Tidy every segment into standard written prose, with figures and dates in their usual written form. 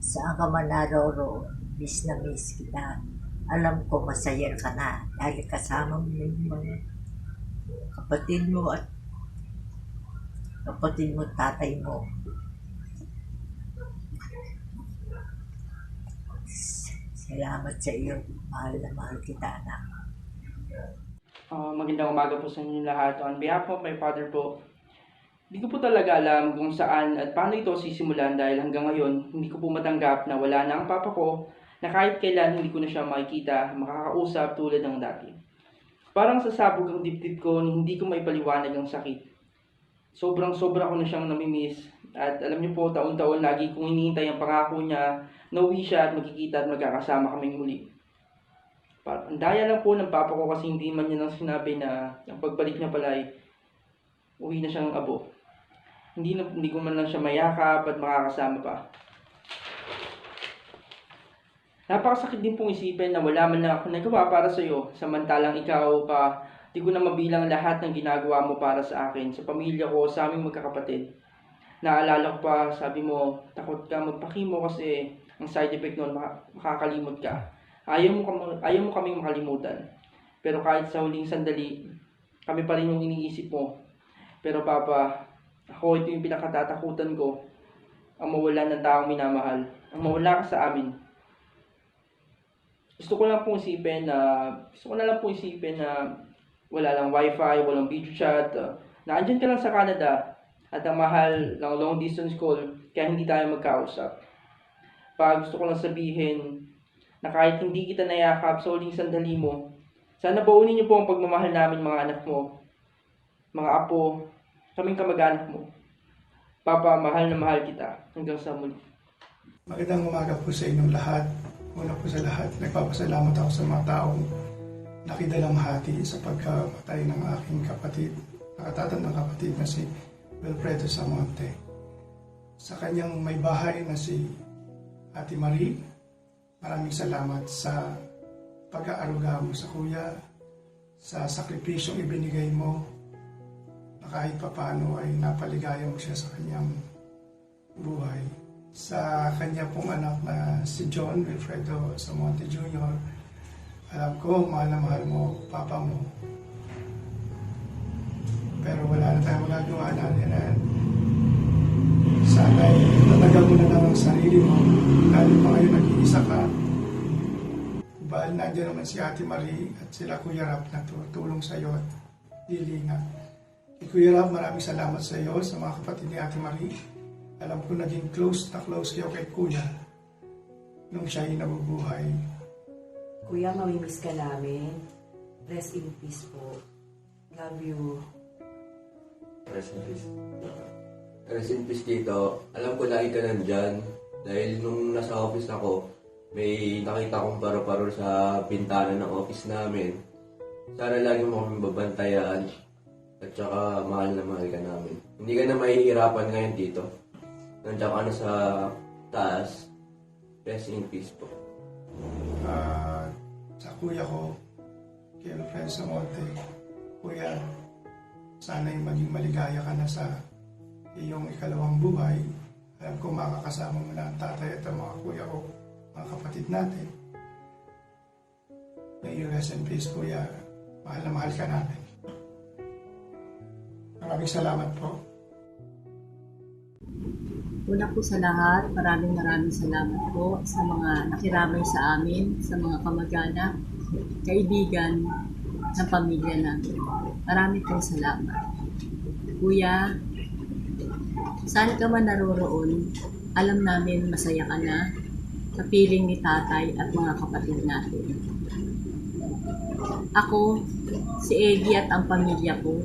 Saan ka man naroroon, miss na miss kita. Alam ko masaya ka na dahil kasama mo yung mga kapatid mo at tatay mo. Salamat sa iyo. Mahal na mahal kita, anak. Magandang umaga po sa inyo lahat. On behalf of my father po, hindi ko po talaga alam kung saan at paano ito sisimulan dahil hanggang ngayon hindi ko po matanggap na wala na ang papa ko na kahit kailan hindi ko na siya makikita, makakausap tulad ng dati. Parang sasabog ang dibdib ko ni hindi ko maipaliwanag ang sakit. Sobrang-sobra ko na siyang namimiss at alam niyo po taon-taon lagi kong hinihintay ang pangako niya na uwi siya at magkikita at magkakasama kaming muli. Ang daya lang po ng papa ko kasi hindi man niya nang sinabi na ang pagbalik niya pala ay uwi na siyang abo. Hindi ko man lang siya mayakap at makakasama pa. Napakasakit din pong isipin na wala man lang ako nagawa para sa iyo, samantalang ikaw pa, di ko na mabilang lahat ng ginagawa mo para sa akin, sa pamilya ko, sa aming magkakapatid. Naalala ko pa, sabi mo, takot ka magpakimo kasi ang side effect nun, makakalimot ka. Ayaw mo kaming makalimutan. Pero kahit sa huling sandali, kami pa rin yung iniisip mo. Pero Papa, ako ito yung pinakatatakutan ko, ang mawala ng taong minamahal, ang mawala ka sa amin. Gusto ko na lang pong isipin na wala lang wifi, walang video chat, na andyan ka lang sa Canada, at ang mahal ng long distance call, kaya hindi tayo magkausap. Gusto ko lang sabihin na kahit hindi kita nayakap sa huling sandali mo, sana baunin niyo po ang pagmamahal namin mga anak mo, mga apo, kaming kamag-anak mo. Papa, mahal na mahal kita. Hanggang sa muli. Magandang umaga po sa inyong lahat. Una po sa lahat, nagpapasalamat ako sa mga taong nakidalamhati sa pagkamatay ng aking kapatid, nakatatandang kapatid na si Wilfredo Samonte. Sa kanyang may bahay na si Ate Marie, maraming salamat sa pag-aaruga mo sa kuya, sa sakripisyong ibinigay mo, na kahit papano ay napaligaya mo siya sa kanyang buhay. Sa kanya pong anak na si John Wilfredo Samonte Jr., alam ko, mahal na mahal mo, papa mo. Pero wala na tayong magagawa natin. Sana tatagal mo na lang ang sarili mo, lalo pa ngayon nag-iisa ka. Bahal nandiyan naman si Ate Marie at sila Kuya Rap na tutulong sa iyo at lilingat. Kuya Rap, maraming salamat sa iyo, sa mga kapatid ni Ate Marie. Alam ko naging close kayo kay Kuya nung siya ay nabubuhay. Kuya, mamimiss ka namin. Rest in peace po. Love you. Rest in peace. Rest in peace dito. Alam ko lagi ka nandyan. Dahil nung nasa office ako, may nakita kong paro-paro sa bintana ng office namin. Sana lagi mo kami babantayan. At saka mahal na mahal ka namin. Hindi ka na mahihirapan ngayon dito. Nandiyan ka na sa taas. Rest in peace po. Sa kuya ko, kay Wilfredo Samonte, Kuya, sana'y maging maligaya ka na sa iyong ikalawang buhay. Alam ko makakasama mo na ang tatay at ang mga kuya ko, mga kapatid natin. May rest in peace, Kuya. Mahal na mahal ka natin. Maraming salamat po. Una po sa lahat, maraming salamat po sa mga nakiramay sa amin, sa mga kamag-anak, kaibigan ng pamilya namin. Marami pong salamat. Kuya, saan ka man naroroon, alam namin masaya ka na sa piling ni tatay at mga kapatid natin. Ako, si Eggy at ang pamilya ko,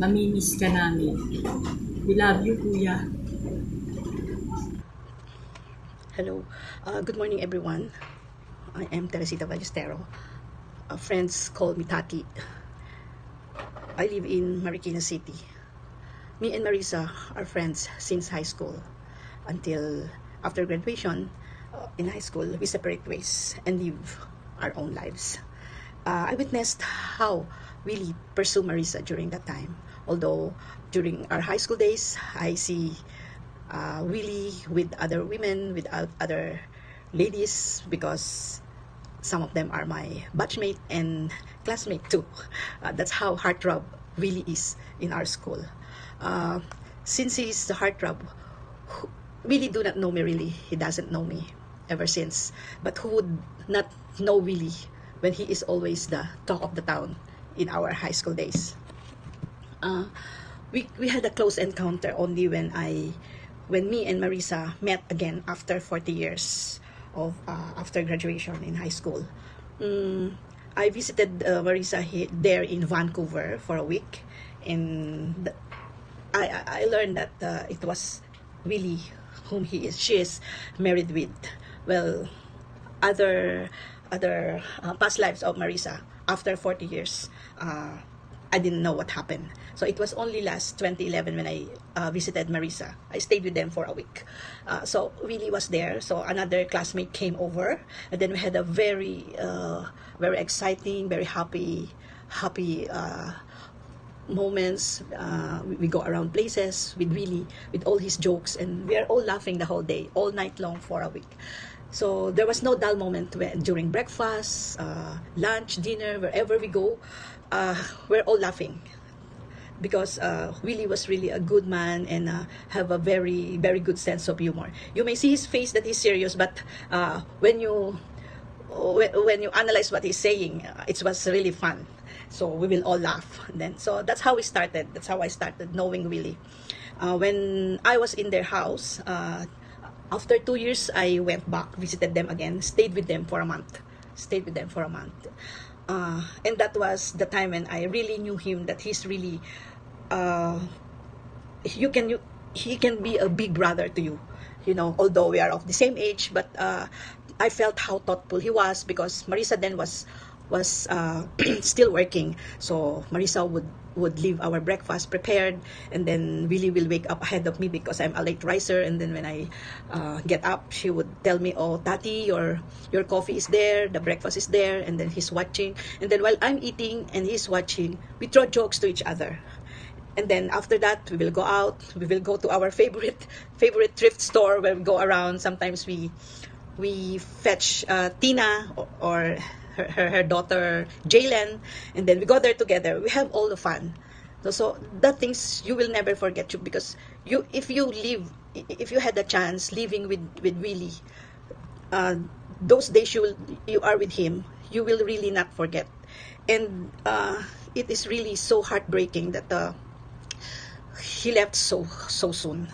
mamimiss ka namin. We love you, Kuya. Hello. Good morning, everyone. I am Teresita Ballestero. Friends call me Tati. I live in Marikina City. Me and Marisa are friends since high school. Until after graduation, in high school, we separate ways and live our own lives. I witnessed how Willie pursued Marisa during that time. Although during our high school days, I see really with other women, with other ladies, because some of them are my batchmate and classmate too. That's how heartthrob really is in our school. Uh, since he's the heartthrob, who really do not know me really. He doesn't know me ever since. But who would not know Willie when he is always the talk of the town in our high school days? Uh, we had a close encounter only when me and Marisa met again after 40 years of after graduation in high school. I visited Marisa there in Vancouver for a week, and I learned that it was really whom she is married with. Well, other past lives of Marisa after 40 years. I didn't know what happened. So it was only last 2011 when I visited Marisa. I stayed with them for a week. So Willie was there. So another classmate came over, and then we had a very exciting, very happy moments. We go around places with Willie, with all his jokes, and we are all laughing the whole day, all night long for a week. So there was no dull moment during breakfast, lunch, dinner, wherever we go. We're all laughing because Willie was really a good man and have a very good sense of humor. You may see his face that he's serious, but when you analyze what he's saying, it was really fun. So we will all laugh. And then so that's how we started. That's how I started knowing Willie. When I was in their house, after 2 years, I went back, visited them again, stayed with them for a month. And that was the time when I really knew him, that he's really, he can be a big brother to you. You know, although we are of the same age, but I felt how thoughtful he was, because Marisa then was still working. So Marisa would leave our breakfast prepared, and then Willie will wake up ahead of me because I'm a late riser. And then when I get up, she would tell me, "Oh, Tati, your coffee is there, the breakfast is there." And then he's watching. And then while I'm eating and he's watching, we throw jokes to each other. And then after that, we will go out. We will go to our favorite thrift store where we go around. Sometimes we fetch Tina or her daughter Jalen, and then we go there together. We have all the fun. So that things you will never forget, you, because if you had the chance living with Willie, those days you are with him, you will really not forget. And it is really so heartbreaking that he left so soon.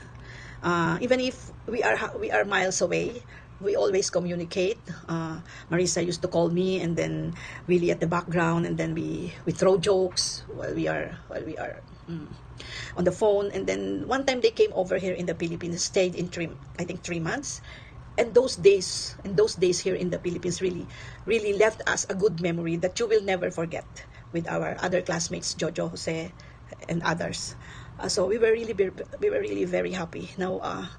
Even if we are miles away, we always communicate. Marisa used to call me, and then Willie at the background, and then we throw jokes while we are on the phone. And then one time they came over here in the Philippines, stayed in 3 months. And those days here in the Philippines really left us a good memory that you will never forget, with our other classmates, Jojo, Jose, and others. So we were really very happy. Now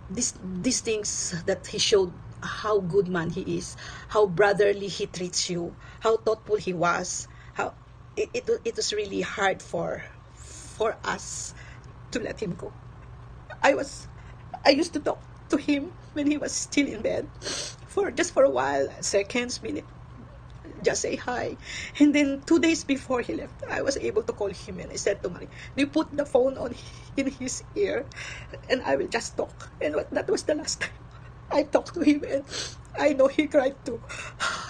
these things that he showed, how good man he is, how brotherly he treats you, how thoughtful he was, how it was really hard for us to let him go. I used to talk to him when he was still in bed for a while, seconds, minute, just say hi. And then 2 days before he left, I was able to call him, and I said to Marie, "You put the phone in his ear, and I will just talk." And that was the last time I talked to him, and I know he cried too.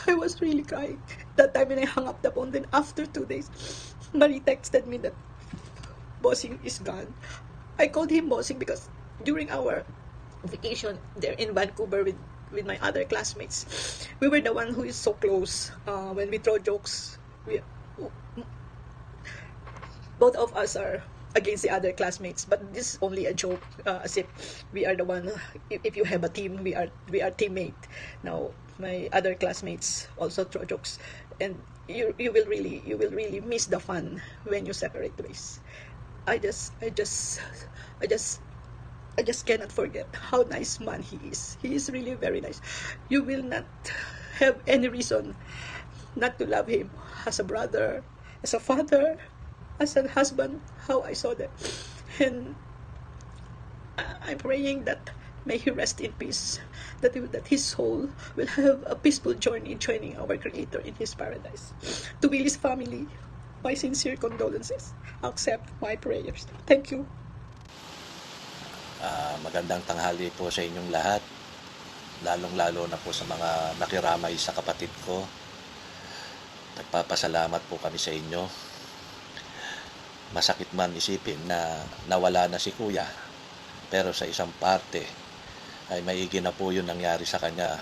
I was really crying that time when I hung up the phone. Then after 2 days, Marie texted me that Bossing is gone. I called him Bossing because during our vacation there in Vancouver with my other classmates, we were the one who is so close. When we throw jokes, both of us are against the other classmates, but this is only a joke, as if we are the one. If you have a team, we are teammate. Now my other classmates also throw jokes, and you will really miss the fun when you separate ways. I just cannot forget how nice man he is. He is really very nice. You will not have any reason not to love him as a brother, as a father, as a husband. How I saw that. And I'm praying that may he rest in peace, that his soul will have a peaceful journey joining our Creator in his paradise. To Willie's family, my sincere condolences. Accept my prayers. Thank you. Magandang tanghali po sa inyong lahat, lalong-lalo na po sa mga nakiramay sa kapatid ko. Nagpapasalamat po kami sa inyo. Masakit man isipin na nawala na si Kuya, pero sa isang parte ay maigi na po yun nangyari sa kanya.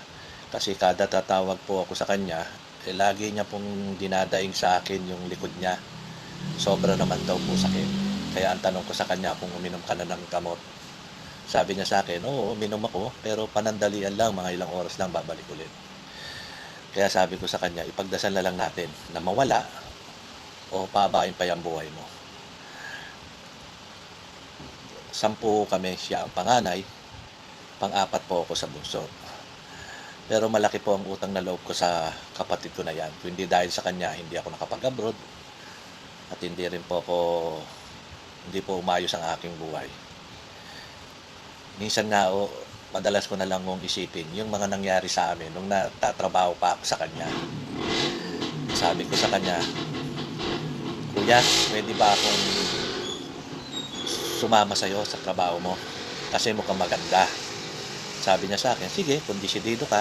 Kasi kada tatawag po ako sa kanya, lagi niya pong dinadaing sa akin yung likod niya. Sobra naman daw po sakit. Kaya ang tanong ko sa kanya kung uminom ka na ng gamot. Sabi niya sa akin, oo, uminom ako, pero panandalian lang, mga ilang oras lang, babalik ulit. Kaya sabi ko sa kanya, ipagdasal na lang natin na mawala o pabain pa yung buhay mo. 10 kami, siya ang panganay, pang-4 po ako sa bunso. Pero malaki po ang utang na loob ko sa kapatid ko na yan. Kung hindi dahil sa kanya, hindi ako nakapag-abroad at hindi po umayos ang aking buhay. Minsan nga madalas ko na lang mong isipin yung mga nangyari sa amin nung natatrabaho pa ako sa kanya. Sabi ko sa kanya, Kuya, pwede ba akong sumama sa'yo sa trabaho mo? Kasi mukhang maganda. Sabi niya sa akin, sige, kung desidido ka,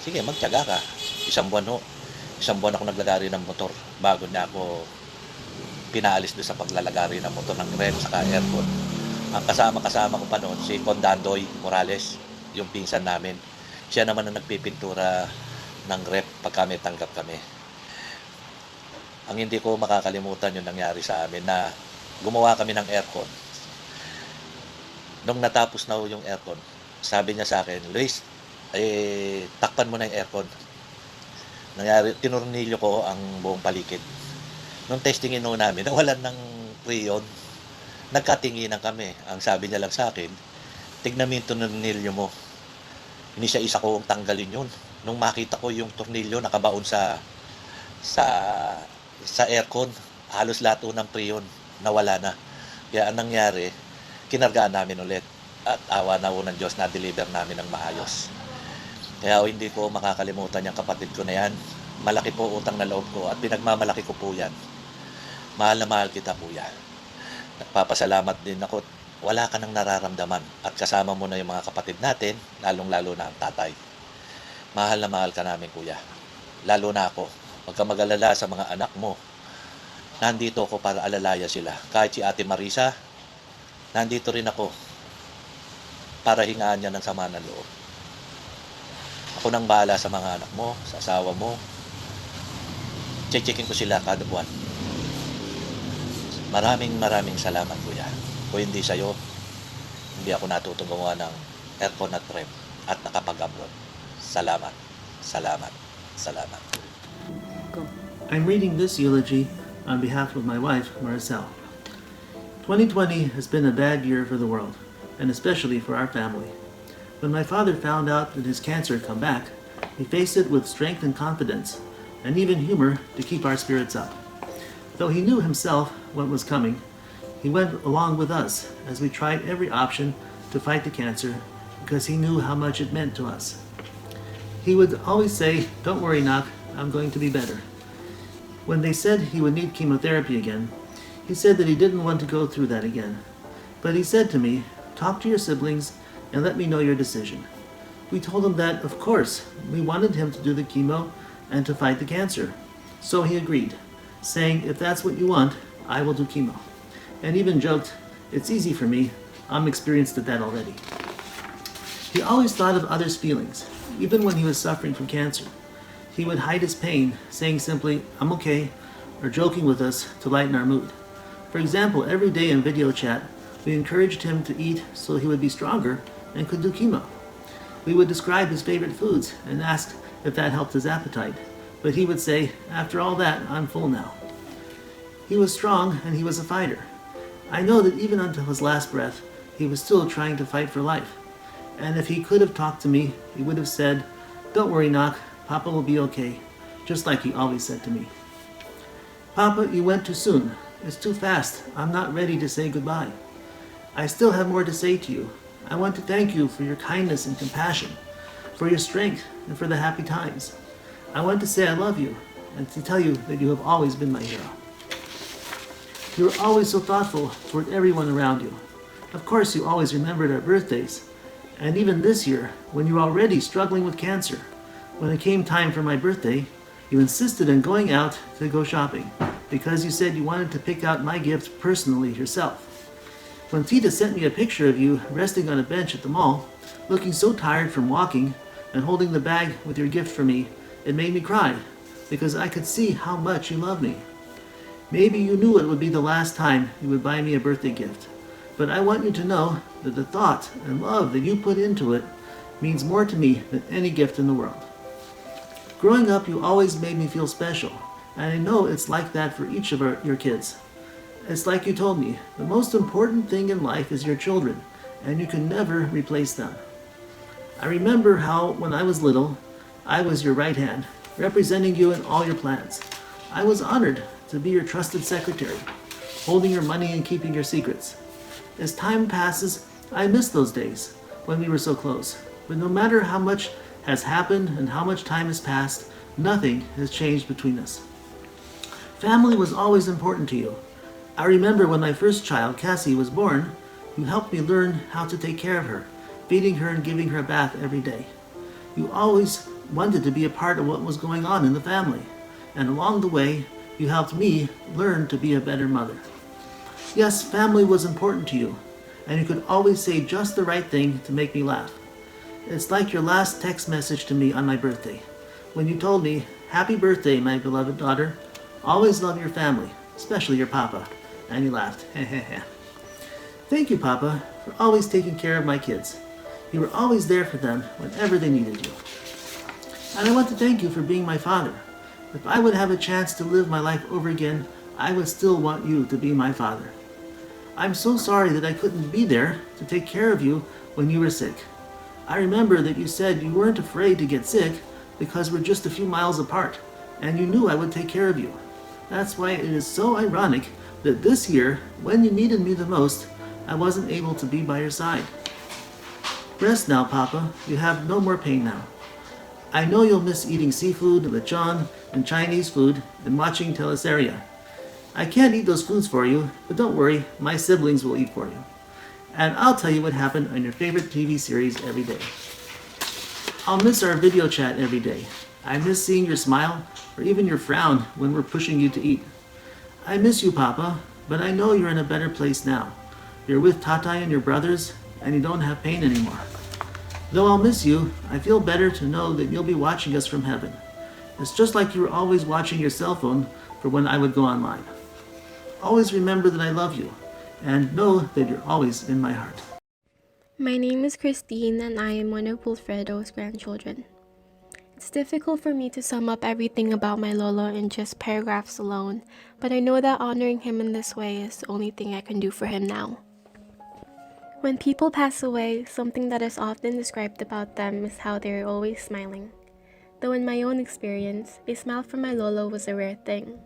sige, magtiyaga ka. 1 buwan ako naglalagari ng motor bago niya ako pinaalis doon sa paglalagari ng motor ng rem saka aircon. Ang kasama ko pa noon, si Celeste Morales, yung pinsan namin. Siya naman ang nagpipintura ng rep pag kami tanggap kami. Ang hindi ko makakalimutan yung nangyari sa amin na gumawa kami ng aircon. Nung natapos na yung aircon, sabi niya sa akin, Luis, takpan mo na yung aircon. Nangyari, tinurnilyo ko ang buong paligid. Nung testingin namin, nawalan ng prion. Nagkatinginan kami. Ang sabi niya lang sa akin, tignan mo yung tornilyo mo. Isa ko ang tanggalin yun. Nung makita ko yung tornilyo nakabaon sa aircon, halos lahat ng prion nawala na. Kaya ang nangyari, kinargaan namin ulit. At awa na ng Diyos na deliver namin ng maayos. Kaya hindi ko makakalimutan yung kapatid ko na yan. Malaki po utang na loob ko at pinagmamalaki ko po yan. Mahal na mahal kita, Kuya. Nagpapasalamat din ako. Wala ka nang nararamdaman at kasama mo na yung mga kapatid natin, lalong-lalo na ang tatay. Mahal na mahal ka namin, Kuya. Lalo na ako. Huwag ka mag-alala sa mga anak mo. Nandito ako para alalaya sila. Kahit si Ate Marisa, nandito rin ako para hingaan niya ng sama ng loob. Ako nang bahala sa mga anak mo, sa asawa mo. Checkin ko sila kada buwan. Maraming salamat, Kuya. Kung hindi sa'yo, hindi ako natutong gumawa ng aircon at rep at nakapag-abroad. Salamat. I'm reading this eulogy on behalf of my wife, Maricel. 2020 has been a bad year for the world, and especially for our family. When my father found out that his cancer had come back, he faced it with strength and confidence, and even humor to keep our spirits up. Though he knew himself what was coming, he went along with us as we tried every option to fight the cancer because he knew how much it meant to us. He would always say, "Don't worry, Knock, I'm going to be better." When they said he would need chemotherapy again, he said that he didn't want to go through that again. But he said to me, "Talk to your siblings and let me know your decision." We told him that, of course, we wanted him to do the chemo and to fight the cancer. So he agreed, saying, "If that's what you want, I will do chemo." And even joked, "It's easy for me. I'm experienced at that already." He always thought of others' feelings, even when he was suffering from cancer. He would hide his pain, saying simply, "I'm okay," or joking with us to lighten our mood. For example, every day in video chat, we encouraged him to eat so he would be stronger and could do chemo. We would describe his favorite foods and ask if that helped his appetite, but he would say, "After all that, I'm full now." He was strong and he was a fighter. I know that even until his last breath, he was still trying to fight for life. And if he could have talked to me, he would have said, "Don't worry, Knock, Papa will be okay," just like he always said to me. "Papa, you went too soon. It's too fast. I'm not ready to say goodbye." I still have more to say to you. I want to thank you for your kindness and compassion, for your strength, and for the happy times. I want to say I love you, and to tell you that you have always been my hero. You were always so thoughtful toward everyone around you. Of course, you always remembered our birthdays, and even this year, when you were already struggling with cancer, when it came time for my birthday, you insisted on going out to go shopping, because you said you wanted to pick out my gift personally yourself. When Tita sent me a picture of you resting on a bench at the mall, looking so tired from walking and holding the bag with your gift for me, it made me cry, because I could see how much you love me. Maybe you knew it would be the last time you would buy me a birthday gift, but I want you to know that the thought and love that you put into it means more to me than any gift in the world. Growing up, you always made me feel special, and I know it's like that for each of your kids. It's like you told me, the most important thing in life is your children, and you can never replace them. I remember how, when I was little, I was your right hand, representing you in all your plans. I was honored to be your trusted secretary, holding your money and keeping your secrets. As time passes, I miss those days when we were so close. But no matter how much has happened and how much time has passed, nothing has changed between us. Family was always important to you. I remember when my first child, Cassie, was born, you helped me learn how to take care of her, feeding her and giving her a bath every day. You always wanted to be a part of what was going on in the family, and along the way, you helped me learn to be a better mother. Yes, family was important to you, and you could always say just the right thing to make me laugh. It's like your last text message to me on my birthday, when you told me, "Happy birthday, my beloved daughter. Always love your family, especially your papa." And you laughed. Thank you, Papa, for always taking care of my kids. You were always there for them whenever they needed you. And I want to thank you for being my father. If I would have a chance to live my life over again, I would still want you to be my father. I'm so sorry that I couldn't be there to take care of you when you were sick. I remember that you said you weren't afraid to get sick because we're just a few miles apart, and you knew I would take care of you. That's why it is so ironic that this year, when you needed me the most, I wasn't able to be by your side. Rest now, Papa. You have no more pain now. I know you'll miss eating seafood, lechon, and Chinese food, and watching teleserie. I can't eat those foods for you, but don't worry, my siblings will eat for you. And I'll tell you what happened on your favorite TV series every day. I'll miss our video chat every day. I miss seeing your smile, or even your frown when we're pushing you to eat. I miss you, Papa, but I know you're in a better place now. You're with Tatai and your brothers, and you don't have pain anymore. Though I'll miss you, I feel better to know that you'll be watching us from heaven. It's just like you were always watching your cell phone for when I would go online. Always remember that I love you, and know that you're always in my heart. My name is Christine, and I am one of Wilfredo's grandchildren. It's difficult for me to sum up everything about my Lolo in just paragraphs alone, but I know that honoring him in this way is the only thing I can do for him now. When people pass away, something that is often described about them is how they are always smiling. Though in my own experience, a smile from my Lolo was a rare thing.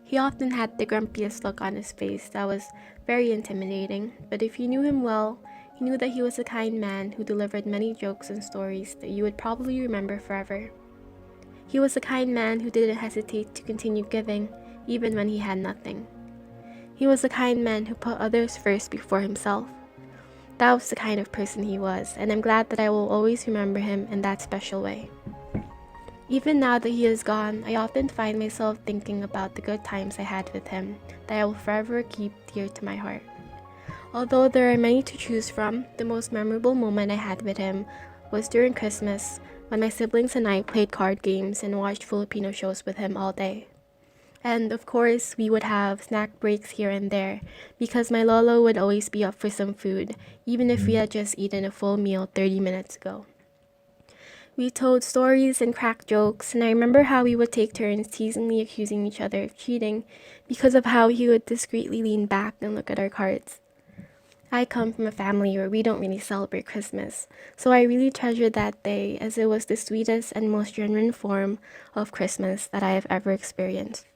He often had the grumpiest look on his face that was very intimidating, but if you knew him well, you knew that he was a kind man who delivered many jokes and stories that you would probably remember forever. He was a kind man who didn't hesitate to continue giving, even when he had nothing. He was a kind man who put others first before himself. That was the kind of person he was, and I'm glad that I will always remember him in that special way. Even now that he is gone, I often find myself thinking about the good times I had with him that I will forever keep dear to my heart. Although there are many to choose from, the most memorable moment I had with him was during Christmas, when my siblings and I played card games and watched Filipino shows with him all day. And of course, we would have snack breaks here and there, because my Lolo would always be up for some food, even if we had just eaten a full meal 30 minutes ago. We told stories and cracked jokes, and I remember how we would take turns teasingly accusing each other of cheating because of how he would discreetly lean back and look at our cards. I come from a family where we don't really celebrate Christmas, so I really treasured that day as it was the sweetest and most genuine form of Christmas that I have ever experienced.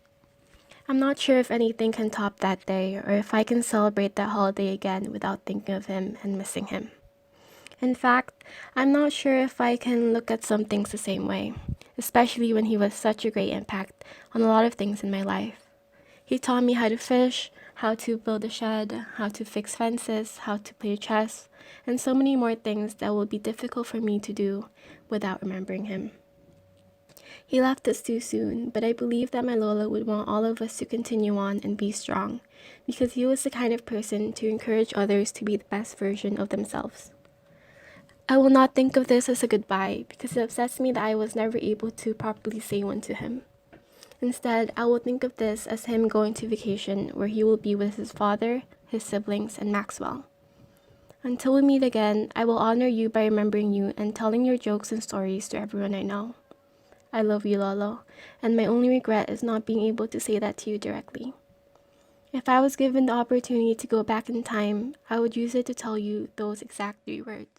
I'm not sure if anything can top that day or if I can celebrate that holiday again without thinking of him and missing him. In fact, I'm not sure if I can look at some things the same way, especially when he was such a great impact on a lot of things in my life. He taught me how to fish, how to build a shed, how to fix fences, how to play chess, and so many more things that will be difficult for me to do without remembering him. He left us too soon, but I believe that my Lola would want all of us to continue on and be strong, because he was the kind of person to encourage others to be the best version of themselves. I will not think of this as a goodbye, because it upsets me that I was never able to properly say one to him. Instead, I will think of this as him going to vacation where he will be with his father, his siblings, and Maxwell. Until we meet again, I will honor you by remembering you and telling your jokes and stories to everyone I know. I love you, Lolo, and my only regret is not being able to say that to you directly. If I was given the opportunity to go back in time, I would use it to tell you those exact 3 words.